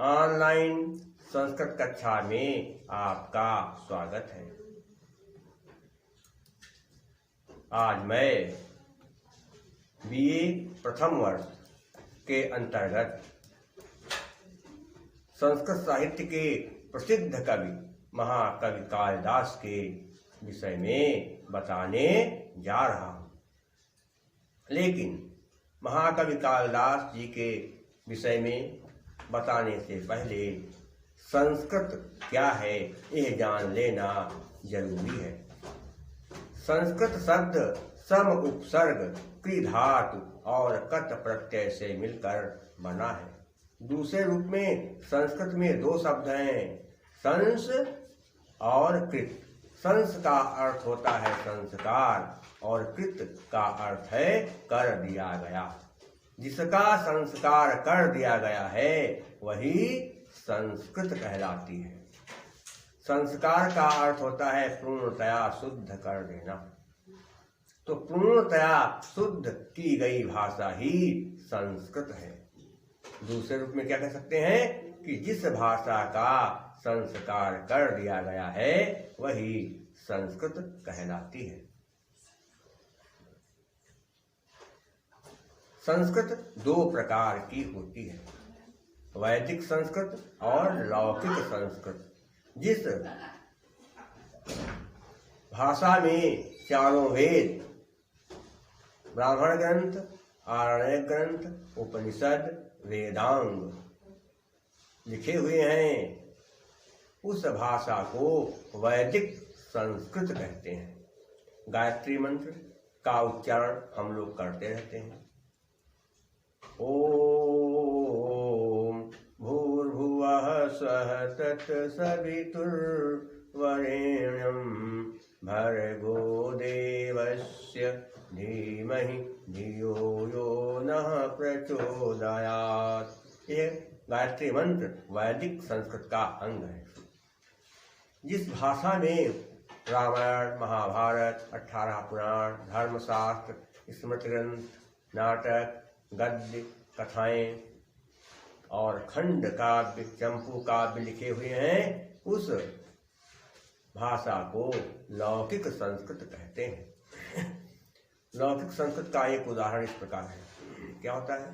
Online Sanskrit कक्षा में आपका स्वागत है। आज मैं बीए प्रथम वर्ष के अंतर्गत संस्कृत साहित्य के प्रसिद्ध कवि महाकवि कालिदास के विषय में बताने जा रहा हूँ। लेकिन महाकवि कालिदास जी के विषय में बताने से पहले संस्कृत क्या है यह जान लेना जरूरी है। संस्कृत शब्द सम उपसर्ग क्रि धातु और कत प्रत्यय से मिलकर बना है। दूसरे रूप में संस्कृत में दो शब्द हैं, संस और कृत। संस का अर्थ होता है संस्कार और कृत का अर्थ है कर दिया गया। जिसका संस्कार कर दिया गया है वही संस्कृत कहलाती है। संस्कार का अर्थ होता है पूर्णतया शुद्ध कर देना। तो पूर्णतया शुद्ध की गई भाषा ही संस्कृत है। दूसरे रूप में क्या कह सकते हैं कि जिस भाषा का संस्कार कर दिया गया है वही संस्कृत कहलाती है। संस्कृत दो प्रकार की होती है, वैदिक संस्कृत और लौकिक संस्कृत। जिस भाषा में चारों वेद, ब्राह्मण ग्रंथ, आरण्यक ग्रंथ, उपनिषद, वेदांग लिखे हुए हैं उस भाषा को वैदिक संस्कृत कहते हैं। गायत्री मंत्र का उच्चारण हम लोग करते रहते हैं। ओम भूर्भुवः स्वः तत्सवितुर्वरेण्यं भर्गो देवस्य धीमहि धियो यो नः प्रचोदयात्। ये गायत्री मंत्र वैदिक संस्कृत का अंग है। जिस भाषा में रामायण, महाभारत, 18 पुराण, धर्मशास्त्र, स्मृति ग्रंथ, नाटक, गद्य, कथाएं और खंड काव्य, चंपू काव्य लिखे हुए हैं उस भाषा को लौकिक संस्कृत कहते हैं। लौकिक संस्कृत का एक उदाहरण इस प्रकार है। क्या होता है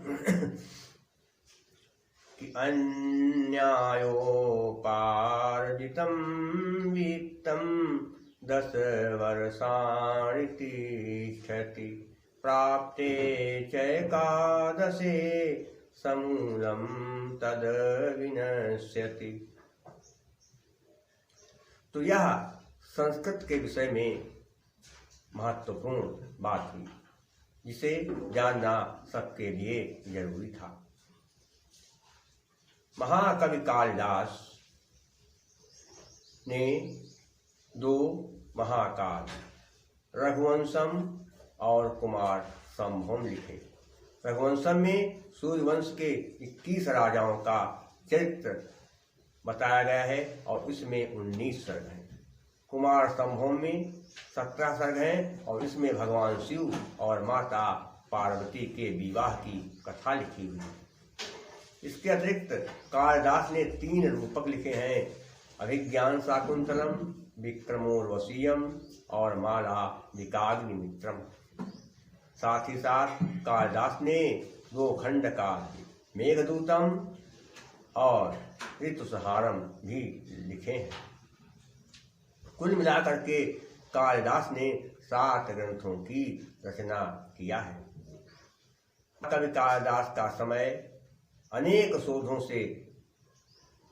कि अन्यायोपार्जितं वित्तं 10 वर्षाणि तिष्ठति प्राप्ते चैकादशे समूलं तद विनश्यति। तो यह संस्कृत के विषय में महत्वपूर्ण बात हुई जिसे जानना सबके लिए जरूरी था। महाकवि कालिदास ने दो महाकाव्य रघुवंशम और कुमार संभव लिखे। रघुवंशम में सूर्यवंश के 21 राजाओं का चरित्र बताया गया है और इसमें 19 सर्ग हैं। कुमार संभव में 17 सर्ग हैं और इसमें भगवान शिव और माता पार्वती के विवाह की कथा लिखी हुई है। इसके अतिरिक्त कालिदास ने 3 रूपक लिखे हैं, अभिज्ञान शाकुंतलम, विक्रमोर्वशीयम और माला विकाग्निमित्रम। साथ ही साथ कालिदास ने 2 खंड काव्य मेघदूतम और ऋतुसंहारम भी लिखे हैं। कुल मिलाकर के कालिदास ने 7 ग्रंथों की रचना किया है। कवि कालिदास का समय अनेक शोधों से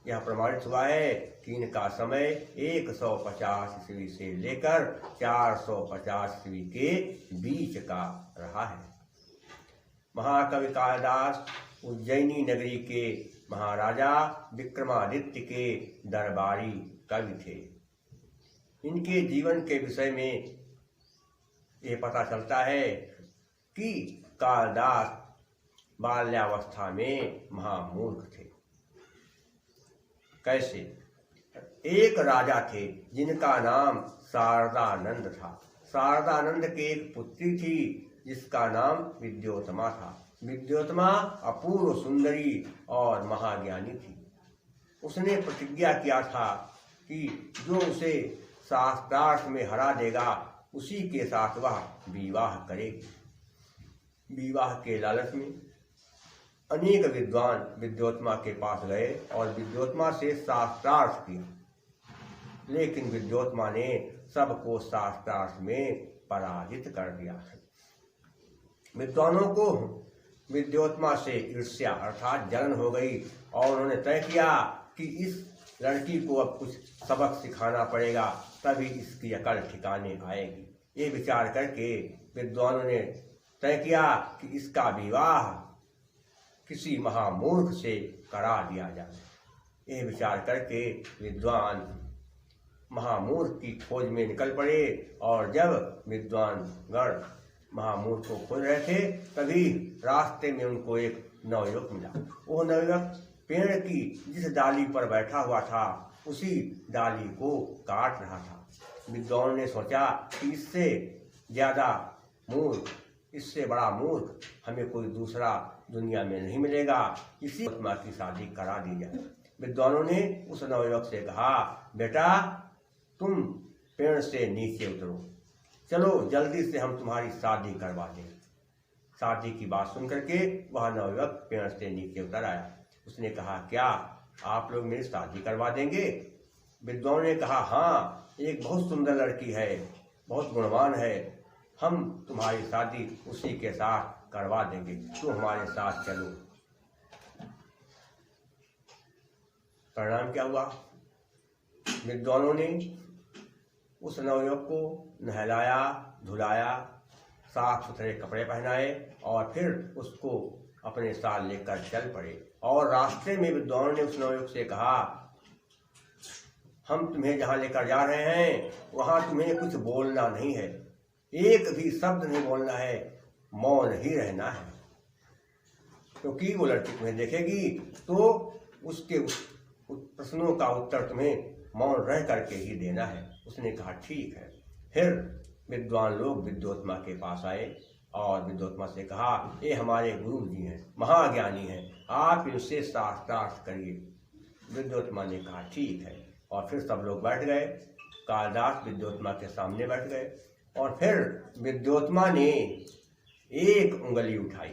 यह प्रमाणित हुआ है कि इनका समय 150 ईस्वी से लेकर 450 ईस्वी के बीच का रहा है। महाकवि कालिदास उज्जैनी नगरी के महाराजा विक्रमादित्य के दरबारी कवि थे। इनके जीवन के विषय में ये पता चलता है कि कालिदास बाल्यावस्था में महामूर्ख थे। कैसे? एक राजा थे जिनका नाम शारदानंद था। शारदानंद के एक पुत्री थी जिसका नाम विद्योतमा था। विद्योतमा अपूर्व सुंदरी और महाज्ञानी थी। उसने प्रतिज्ञा किया था कि जो उसे शास्त्रार्थ में हरा देगा उसी के साथ वह विवाह करेगी। विवाह के लालच में अनेक विद्वान विद्योत्मा के पास गए और विद्योत्मा से शास्त्रार्थ किया, लेकिन विद्योत्मा ने सबको शास्त्रार्थ में पराजित कर दिया। विद्वानों को विद्योत्मा से ईर्ष्या अर्थात जलन हो गई और उन्होंने तय किया कि इस लड़की को अब कुछ सबक सिखाना पड़ेगा, तभी इसकी अकल ठिकाने आएगी। ये विचार करके विद्वानों ने तय किया कि इसका विवाह किसी महामूर्ख से करा दिया जाए। यह विचार करके विद्वान महामूर्ख की खोज में निकल पड़े और जब विद्वान गण महामूर्ख को खोज रहे थे तभी रास्ते में उनको एक नवयुवक मिला। वो नवयुवक पेड़ की जिस डाली पर बैठा हुआ था उसी डाली को काट रहा था। विद्वानों ने सोचा कि इससे ज्यादा मूर्ख, इससे बड़ा मूर्ख हमें कोई दूसरा दुनिया में नहीं मिलेगा, इसी आत्मा की शादी करा दी जाए। विद्वानों ने उस नवयुवक से कहा, बेटा तुम पेड़ से नीचे उतरो, चलो जल्दी से हम तुम्हारी शादी करवा दें। शादी की बात सुन करके वह नवयुवक पेड़ से नीचे उतर आया। उसने कहा, क्या आप लोग मेरी शादी करवा देंगे? विद्वानों ने कहा, हाँ, एक बहुत सुंदर लड़की है, बहुत गुणवान है, हम तुम्हारी शादी उसी के साथ करवा देंगे, तो हमारे साथ चलो। परिणाम क्या हुआ? विद्वानों ने उस नवयुवक को नहलाया, धुलाया, साफ सुथरे कपड़े पहनाए और फिर उसको अपने साथ लेकर चल पड़े। और रास्ते में विद्वानों ने उस नवयुवक से कहा, हम तुम्हें जहाँ लेकर जा रहे हैं वहाँ तुम्हें कुछ बोलना नहीं है, एक भी शब्द नहीं बोलना है, मौन ही रहना है, क्योंकि वो लड़की तुम्हें देखेगी तो उसके प्रश्नों का उत्तर तुम्हें मौन रह करके ही देना है। उसने कहा, ठीक है। फिर विद्वान लोग विद्योत्मा के पास आए और विद्योत्मा से कहा, ये हमारे गुरु जी हैं, महाज्ञानी हैं, आप इनसे शास्त्रार्थ करिए। विद्योत्मा ने कहा, ठीक है। और फिर सब लोग बैठ गए। कालिदास विद्योत्मा के सामने बैठ गए और फिर विद्योत्मा ने एक उंगली उठाई।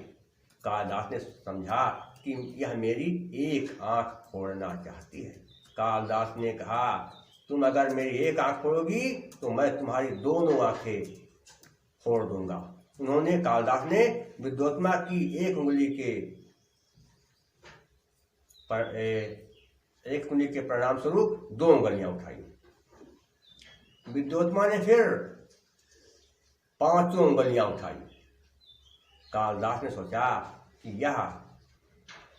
कालिदास ने समझा कि यह मेरी एक आंख फोड़ना चाहती है। कालिदास ने कहा, तुम अगर मेरी एक आंख फोड़ोगी तो मैं तुम्हारी दोनों आंखें फोड़ दूंगा। उन्होंने कालिदास ने विद्योत्मा की एक उंगली के परिणाम स्वरूप दो उंगलियां उठाई। विद्योत्मा ने फिर 5 उंगलियां उठाई। कालिदास ने सोचा कि यह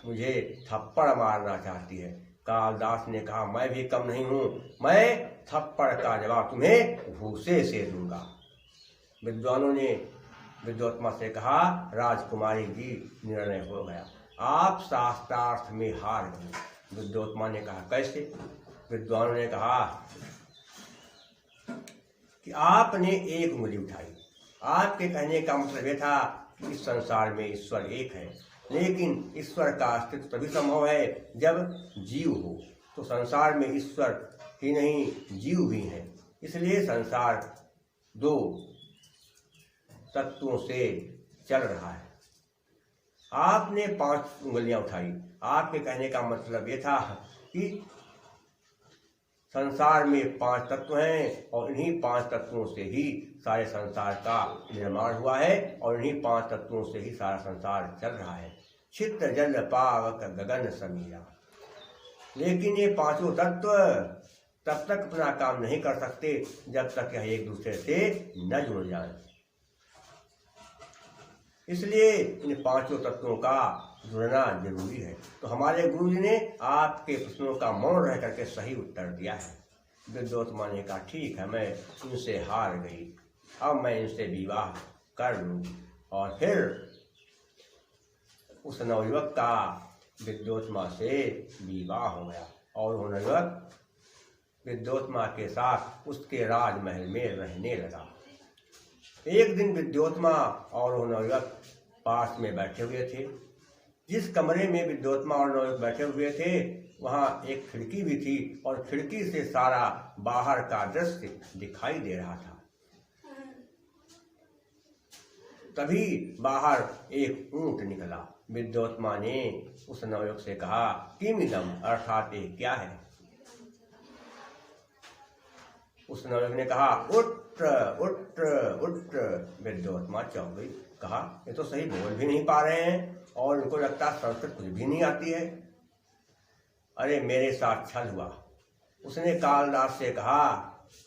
मुझे थप्पड़ मारना चाहती है। कालिदास ने कहा, मैं भी कम नहीं हूं, मैं थप्पड़ का जवाब तुम्हें घूसे से दूंगा। विद्वानों ने विद्योत्मा से कहा, राजकुमारी जी, निर्णय हो गया, आप शास्त्रार्थ में हार गए। विद्योत्मा ने कहा, कैसे? विद्वानों ने कहा कि आपने एक उंगली उठाई, आपके कहने का मतलब यह था कि इस संसार में ईश्वर एक है, लेकिन ईश्वर का अस्तित्व तभी संभव है जब जीव हो। तो संसार में ईश्वर ही नहीं, जीव भी हैं, इसलिए संसार 2 तत्वों से चल रहा है। आपने 5 उंगलियां उठाई, आपके कहने का मतलब ये था कि संसार में 5 तत्व हैं और इन्हीं 5 तत्वों से ही सारे संसार का निर्माण हुआ है और इन्हीं 5 तत्वों से ही सारा संसार चल रहा है। छिद्र जल पावक गगन समीरा। लेकिन ये 5 तत्व तब तक अपना काम नहीं कर सकते जब तक यह एक दूसरे से न जुड़ जाए। इसलिए इन 5 तत्वों का जुड़ना जरूरी है। तो हमारे गुरु जी ने आपके प्रश्नों का मौन रह करके सही उत्तर दिया है। विद्योत्मा ने कहा, ठीक है, मैं इनसे हार गई, अब मैं इनसे विवाह कर लूँगी। और फिर उस नवयुवक का विद्योत्मा से विवाह हो गया और वह नवयुवक विद्योत्मा के साथ उसके राजमहल में रहने लगा। एक दिन विद्योत्मा और वह नवयुवक पास में बैठे हुए थे। जिस कमरे में विद्योत्मा और नवयुवक बैठे हुए थे वहां एक खिड़की भी थी और खिड़की से सारा बाहर का दृश्य दिखाई दे रहा था। तभी बाहर एक ऊंट निकला। विद्योत्मा ने उस नवयुवक से कहा, किमिदम, अर्थात ये क्या है? उस नवयुवक ने कहा, उठ उठ उठ। विद्योत्मा चौंक गई। कहा, ये तो सही बोल भी नहीं पा रहे हैं और उनको लगता संस्कृत कुछ भी नहीं आती है। अरे मेरे साथ छल हुआ। उसने कालिदास से कहा,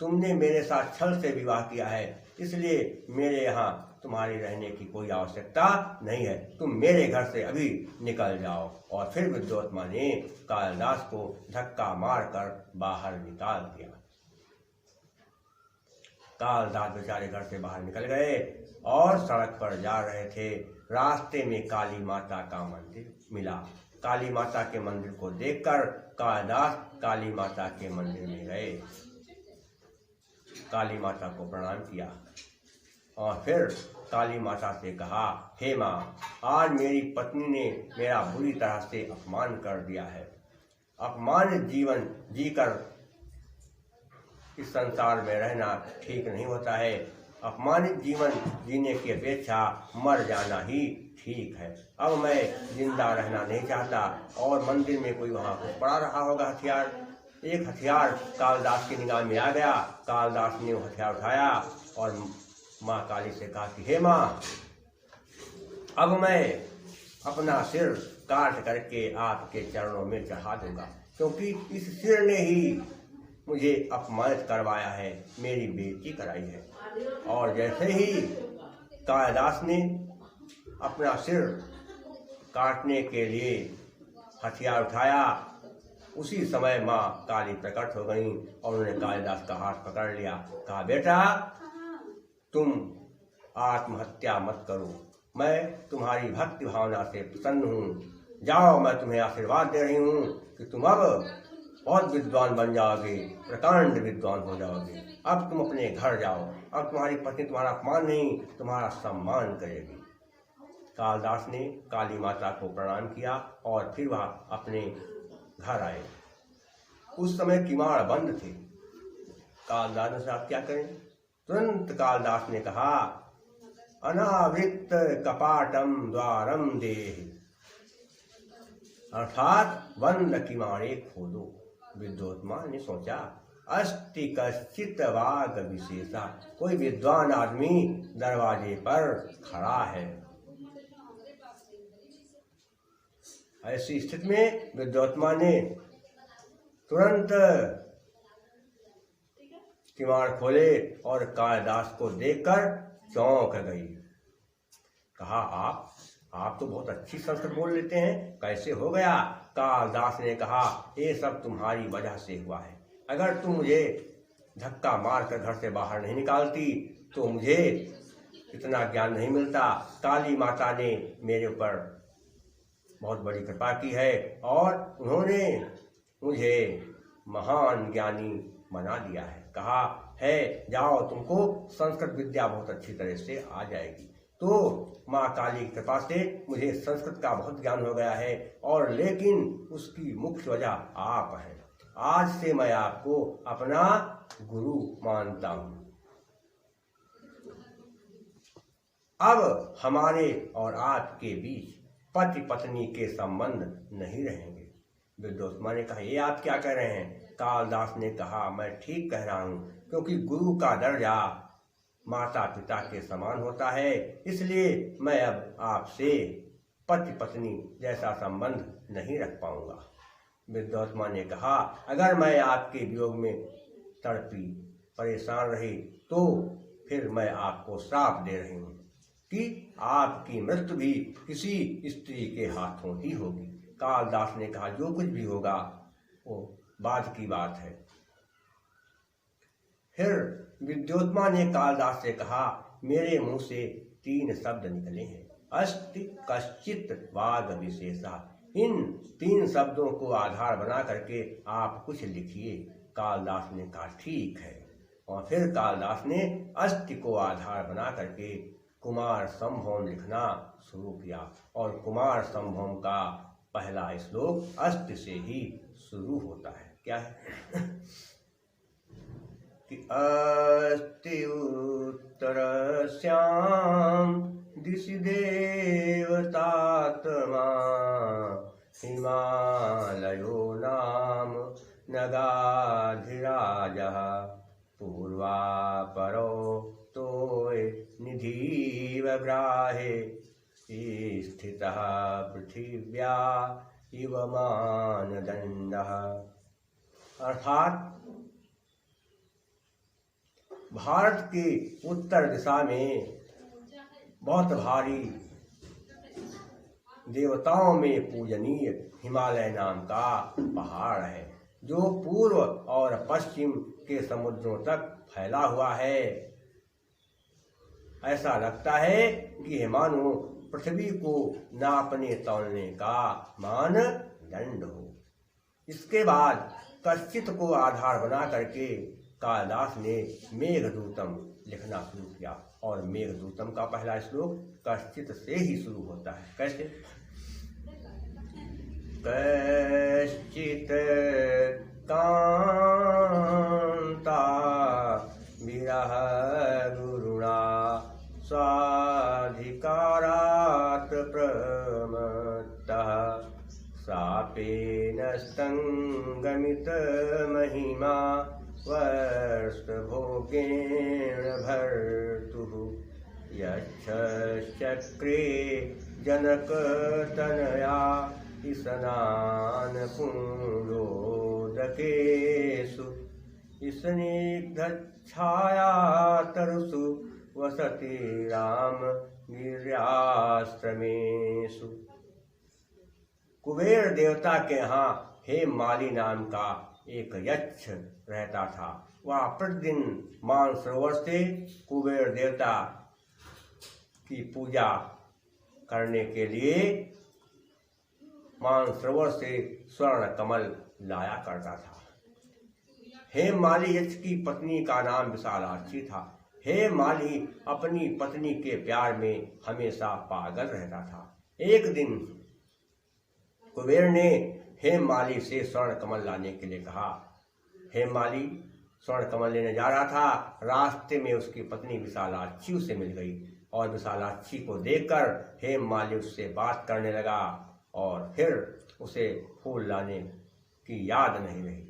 तुमने मेरे साथ छल से विवाह किया है, इसलिए मेरे यहाँ तुम्हारी रहने की कोई आवश्यकता नहीं है, तुम मेरे घर से अभी निकल जाओ। और फिर विद्योत्मा ने कालिदास को धक्का मारकर बाहर निकाल दिया। कालिदास बेचारे घर से बाहर निकल गए और सड़क पर जा रहे थे। रास्ते में काली माता का मंदिर मिला। काली माता के मंदिर को देखकर कालिदास काली माता के मंदिर में गए, काली माता को प्रणाम किया और फिर काली माता से कहा, हे माँ, आज मेरी पत्नी ने मेरा बुरी तरह से अपमान कर दिया है। अपमानित जीवन जीकर इस संसार में रहना ठीक नहीं होता है। अपमानित जीवन जीने की अपेक्षा मर जाना ही ठीक है। अब मैं जिंदा रहना नहीं चाहता। और मंदिर में कोई वहाँ कुछ पड़ा रहा होगा हथियार। एक हथियार कालिदास की निगाह में आ गया। कालिदास ने वो हथियार उठाया और माँ काली से कहा कि हे माँ, अब मैं अपना सिर काट करके आपके चरणों में चढ़ा दूंगा, क्योंकि इस सिर ने ही मुझे अपमानित करवाया है, मेरी बेइज्जती कराई है। और जैसे ही कालिदास ने अपना सिर काटने के लिए हथियार उठाया, उसी समय माँ काली प्रकट हो गई और उन्होंने कालिदास का हाथ पकड़ लिया। कहा, बेटा, तुम आत्महत्या मत करो, मैं तुम्हारी भक्ति भावना से प्रसन्न हूँ। जाओ, मैं तुम्हें आशीर्वाद दे रही हूँ कि तुम अब बहुत विद्वान बन जाओगे, प्रकांड विद्वान हो जाओगे। अब तुम अपने घर जाओ। अब तुम्हारी पत्नी तुम्हारा अपमान नहीं, तुम्हारा सम्मान करेगी। कालिदास ने काली माता को प्रणाम किया और फिर वह अपने घर आए। उस समय किवाड़ बंद थे। कालिदास ने साहब क्या करें? तुरंत कालिदास ने कहा, अनावृत कपाटम द्वारम देह, अर्थात बंद किवाड़े खोलो। विद्योत्मा ने सोचा, अस्ति कश्चित वाग विशेषा, कोई विद्वान आदमी दरवाजे पर खड़ा है। ऐसी स्थिति में विद्योत्मा ने तुरंत किवाड़ खोले और कालिदास को देखकर चौंक गई। कहा, आप तो बहुत अच्छी संस्कृत बोल लेते हैं, कैसे हो गया? कालिदास ने कहा, ये सब तुम्हारी वजह से हुआ है। अगर तुम मुझे धक्का मारकर घर से बाहर नहीं निकालती तो मुझे इतना ज्ञान नहीं मिलता। काली माता ने मेरे ऊपर बहुत बड़ी कृपा की है और उन्होंने मुझे महान ज्ञानी बना दिया है। कहा है, जाओ, तुमको संस्कृत विद्या बहुत अच्छी तरह से आ जाएगी। तो माँ काली की कृपा से मुझे संस्कृत का बहुत ज्ञान हो गया है, और लेकिन उसकी मुख्य वजह आप हैं। आज से मैं आपको अपना गुरु मानता हूँ। अब हमारे और आपके बीच पति पत्नी के संबंध नहीं रहेंगे। विद्योत्मा ने कहा, ये आप क्या कह रहे हैं? कालिदास ने कहा, मैं ठीक कह रहा हूँ, क्योंकि गुरु का दर्जा माता पिता के समान होता है, इसलिए मैं अब आपसे पति पत्नी जैसा संबंध नहीं रख पाऊंगा। विद्योत्मा ने कहा, अगर मैं आपके वियोग में तड़पी परेशान रही तो फिर मैं आपको श्राप दे रही हूँ कि आपकी मृत्यु भी किसी स्त्री के हाथों ही होगी। कालिदास ने कहा, जो कुछ भी होगा वो बाद की बात है। फिर विद्योत्मा ने कालिदास से कहा, मेरे मुंह से 3 शब्द निकले हैं, अस्ति कश्चित वाग विशेषा। इन 3 शब्दों को आधार बना करके आप कुछ लिखिए। कालिदास ने कहा, ठीक है। और फिर कालिदास ने अस्ति को आधार बना करके कुमार संभोम लिखना शुरू किया, और कुमार संभोम का पहला श्लोक अस्ति से ही शुरू होता है। क्या है कि अस्ति उत्तरस्यां दिशि देवतात्मा हिमालयो नाम नगाधिराजः पूर्वापरो तोय निधिव ग्राहे स्थितः पृथिव्या इव मानदंडः। अर्थात भारत की उत्तर दिशा में बहुत भारी देवताओं में पूजनीय हिमालय नाम का पहाड़ है, जो पूर्व और पश्चिम के समुद्रों तक फैला हुआ है। ऐसा लगता है कि ये मानो पृथ्वी को नापने तौलने का मानदंड हो। इसके बाद कश्चित को आधार बना करके कालिदास ने मेघदूतम लिखना शुरू किया, और मेघदूतम का पहला श्लोक कश्चित से ही शुरू होता है। कैसे? कश्चित कांता विरह गुरुणा स्वाधिकारात् प्रमत्तः शापेन स्तंगमित महिमा वर्षभोगेण भर्तुः यक्षचक्रे जनकतनया स्नानकुण्डोदकेषु स्निग्धच्छायातरुषु वसति राम गिर्याश्रमेषु। कुबेर देवता के यहाँ हेममाली नाम का एक यक्ष रहता था। वह प्रतिदिन मानसरोवर से कुबेर देवता की पूजा करने के लिए मानसरोवर से स्वर्ण कमल लाया करता था। हेममाली यक्ष की पत्नी का नाम विशालाक्षी था। हेममाली अपनी पत्नी के प्यार में हमेशा पागल रहता था। एक दिन कुबेर ने हेममाली से स्वर्ण कमल लाने के लिए कहा। हेममाली स्वर्ण कमल लेने जा रहा था। रास्ते में उसकी पत्नी विशालाक्षी उसे मिल गई, और विशालाक्षी को देखकर हेममाली उससे बात करने लगा, और फिर उसे फूल लाने की याद नहीं रही।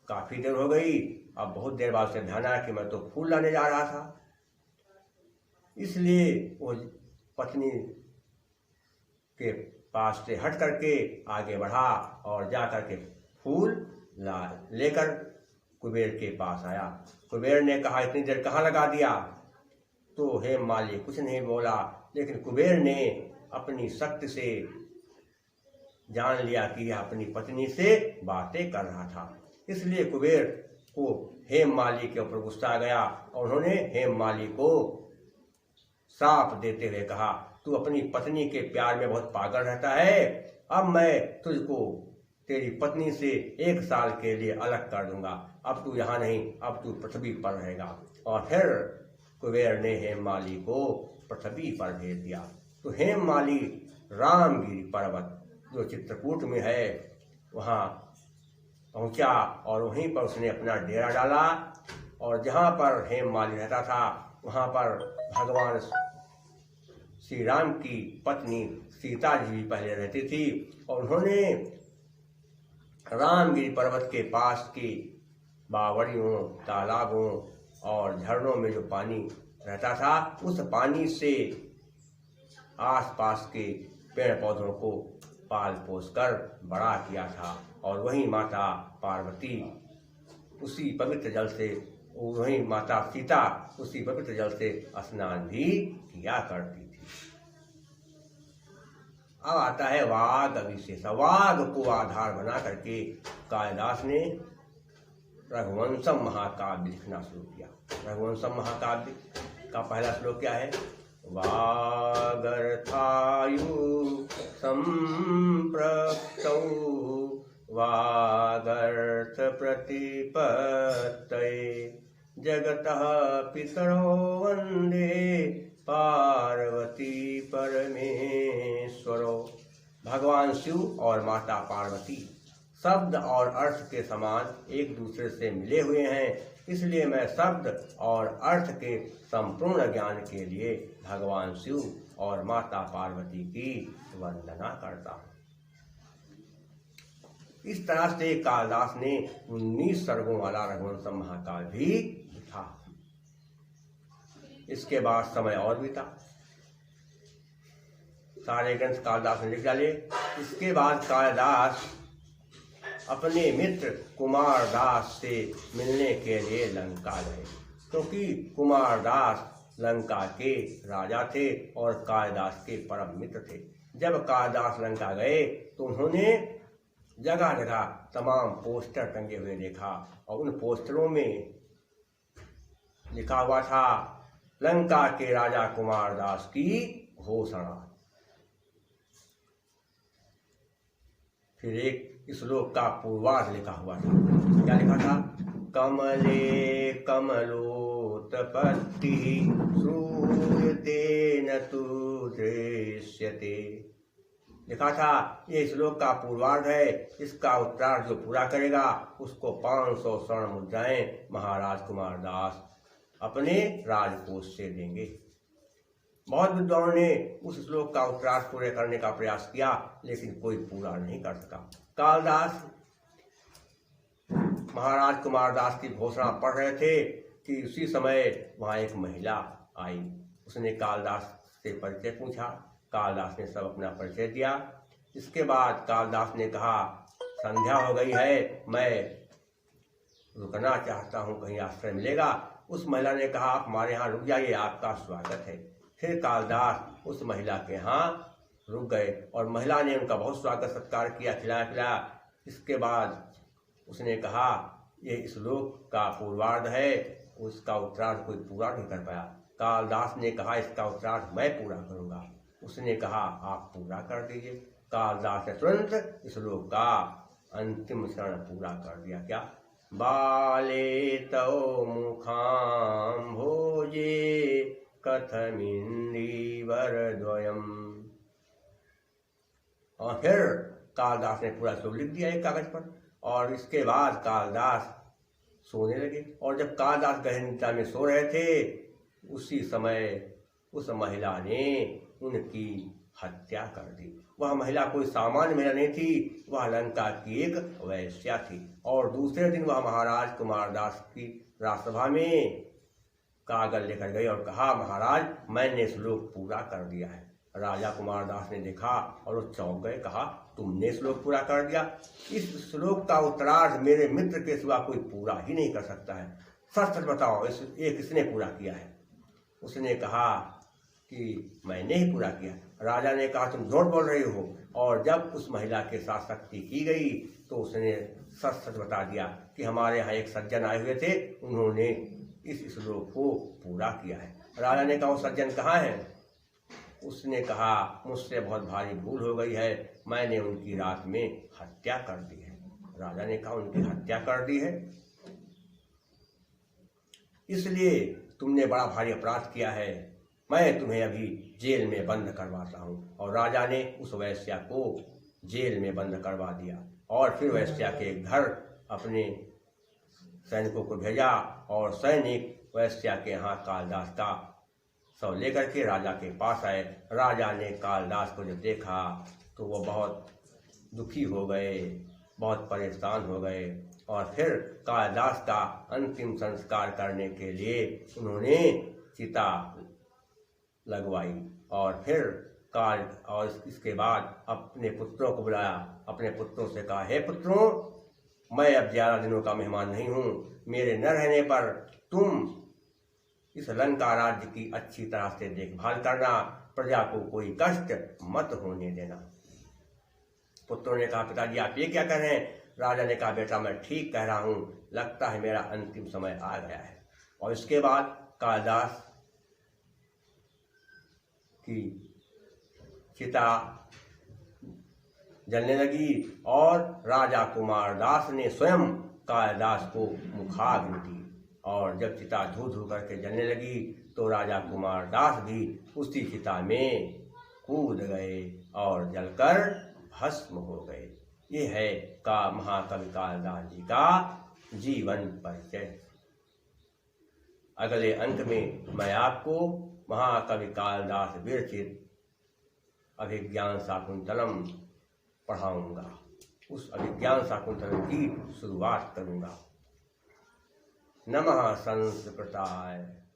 काफी देर हो गई, अब बहुत देर बाद उसे ध्यान आया कि मैं तो फूल लाने जा रहा था। इसलिए वो पत्नी के पास से हट करके आगे बढ़ा और जा करके फूल लेकर कुबेर के पास आया। कुबेर ने कहा, इतनी देर कहाँ लगा दिया? तो हेममाली कुछ नहीं बोला, लेकिन कुबेर ने अपनी शक्ति से जान लिया कि यह अपनी पत्नी से बातें कर रहा था। इसलिए कुबेर को हेममाली के ऊपर गुस्सा आ गया, और उन्होंने हेममाली को श्राप देते हुए कहा, तू अपनी पत्नी के प्यार में बहुत पागल रहता है। अब मैं तुझको तेरी पत्नी से 1 साल के लिए अलग कर दूंगा। अब तू यहाँ नहीं, अब तू पृथ्वी पर रहेगा। और फिर कुबेर ने हेममाली को पृथ्वी पर भेज दिया। तो हेममाली रामगिरी पर्वत जो चित्रकूट में है वहाँ पहुँचा, और वहीं पर उसने अपना डेरा डाला। और जहाँ पर हेममाली रहता था वहाँ पर भगवान श्री राम की पत्नी सीता जी भी पहले रहती थी, और उन्होंने रामगिरी पर्वत के पास की बावड़ियों, तालाबों और झरनों में जो पानी रहता था, उस पानी से आसपास के पेड़ पौधों को पाल पोस कर बड़ा किया था। और वहीं माता पार्वती उसी पवित्र जल से, वहीं माता सीता उसी पवित्र जल से स्नान भी किया करती थी। अब आता है वाग विशेष। वाग को आधार बना करके कालिदास ने रघुवंशम महाकाव्य लिखना शुरू किया। रघुवंशम महाकाव्य का पहला श्लोक क्या है? वागर्थायु संप्रक्तौ वागर्थ प्रतिपत्तये जगतः पितरो वंदे पार्वती परमेश्वरो। भगवान शिव और माता पार्वती शब्द और अर्थ के समान एक दूसरे से मिले हुए हैं, इसलिए मैं शब्द और अर्थ के संपूर्ण ज्ञान के लिए भगवान शिव और माता पार्वती की वंदना करता हूँ। इस तरह से कालिदास ने 19 सर्गों वाला रघुवंश महाकाव्य भी लिखा। इसके बाद समय और बीता, सारे ग्रंथ कालिदास ने लिख डाले। इसके बाद कालिदास अपने मित्र कुमारदास से मिलने के लिए लंका गए, क्योंकि कुमारदास लंका के राजा थे और कालिदास के परम मित्र थे। जब कालिदास लंका गए तो उन्होंने जगह जगह तमाम पोस्टर टंगे हुए देखा और उन पोस्टरों में लिखा हुआ था लंका के राजा कुमारदास की घोषणा। फिर एक श्लोक का पूर्वार्ध लिखा हुआ था। क्या लिखा था? कमले कमलोत्पत्ति श्रूयते न तु दृश्यते। लिखा था ये श्लोक का पूर्वार्ध है, इसका उत्तरार्ध जो पूरा करेगा उसको 500 स्वर्ण मुद्राएं महाराज कुमारदास अपने राजकोष से देंगे। बहुत विद्वानों ने उस श्लोक का उत्तरार्ध पूरे करने का प्रयास किया, लेकिन कोई पूरा नहीं कर सका। कालिदास महाराज कुमारदास की घोषणा पढ़ रहे थे कि उसी समय वहां एक महिला आई। उसने कालिदास से परिचय पूछा। कालिदास ने सब अपना परिचय दिया। इसके बाद कालिदास ने कहा संध्या हो गई है, मैं रुकना चाहता हूँ, कहीं आश्रय मिलेगा। उस महिला ने कहा आप हमारे यहाँ रुक जाइए, आपका स्वागत है। फिर कालिदास उस महिला के यहाँ रुक गए और महिला ने उनका बहुत स्वागत सत्कार किया, खिलाया पिलाया। इसके बाद उसने कहा ये श्लोक का पूर्वार्ध है, उसका उत्तरार्ध कोई पूरा नहीं कर पाया। कालिदास ने कहा इसका उत्तरार्ध मैं पूरा करूंगा। उसने कहा आप पूरा कर दीजिए। कालिदास ने तुरंत इस श्लोक का अंतिम चरण पूरा कर दिया। क्या? बाले तौ मुखाम भोजे कथमिंदीवरद्वयम्। और फिर कालिदास ने पूरा श्लोक लिख दिया एक कागज पर और इसके बाद कालिदास सोने लगे। और जब कालिदास गहन निद्रा में सो रहे थे उसी समय उस महिला ने उनकी हत्या कर दी। वह महिला कोई सामान्य महिला नहीं थी, वह लंका की एक वैश्या थी। और दूसरे दिन वह महाराज कुमारदास की राजसभा में कागज लेकर गई और कहा महाराज मैंने श्लोक पूरा कर दिया है। राजा कुमारदास ने देखा और वो चौंक गए, कहा तुमने श्लोक पूरा कर दिया? इस श्लोक का उत्तरार्ध मेरे मित्र के सिवा कोई पूरा ही नहीं कर सकता है, सच सच बताओ ये किसने पूरा किया है? उसने कहा कि मैंने ही पूरा किया। राजा ने कहा तुम झूठ बोल रही हो। और जब उस महिला के साथ सख्ती की गई तो उसने सच सच बता दिया कि हमारे यहाँ एक सज्जन आए हुए थे, उन्होंने इस श्लोक को पूरा किया है। राजा ने कहा वो सज्जन कहाँ है? उसने कहा मुझसे बहुत भारी भूल हो गई है, मैंने उनकी रात में हत्या कर दी है। राजा ने कहा उनकी हत्या कर दी है, इसलिए तुमने बड़ा भारी अपराध किया है, मैं तुम्हें अभी जेल में बंद करवाता हूँ। और राजा ने उस वैश्या को जेल में बंद करवा दिया और फिर वैश्या के घर अपने सैनिकों को भेजा और सैनिक वैश्या के यहाँ कालिदास का शव लेकर के राजा के पास आए। राजा ने कालिदास को जब देखा तो वो बहुत दुखी हो गए, बहुत परेशान हो गए और फिर कालिदास का अंतिम संस्कार करने के लिए उन्होंने चिता लगवाई और फिर और इसके बाद अपने पुत्रों को बुलाया। अपने पुत्रों से कहा हे पुत्रों, मैं अब 11 दिनों का मेहमान नहीं हूँ, मेरे न रहने पर तुम इस लंका राज्य की अच्छी तरह से देखभाल करना, प्रजा को कोई कष्ट मत होने देना। पुत्रों ने कहा पिताजी आप ये क्या कह रहे हैं? राजा ने कहा बेटा मैं ठीक कह रहा हूँ, लगता है मेरा अंतिम समय आ गया है। और इसके बाद कालिदास की चिता जलने लगी और राजा कुमारदास ने स्वयं कालिदास को मुखाग्नि दी। और जब चिता धू धू करके जलने लगी तो राजा कुमारदास भी उसी चिता में कूद गए और जलकर भस्म हो गए। ये है का महाकवि कालिदास जी का जीवन परिचय। अगले अंक में मैं आपको महाकवि कालिदास विरचित अभिज्ञान शाकुंतलम पढ़ाऊंगा। उस अभिज्ञान शाकुंतलम की शुरुआत करूंगा। नमः संस्कृताय।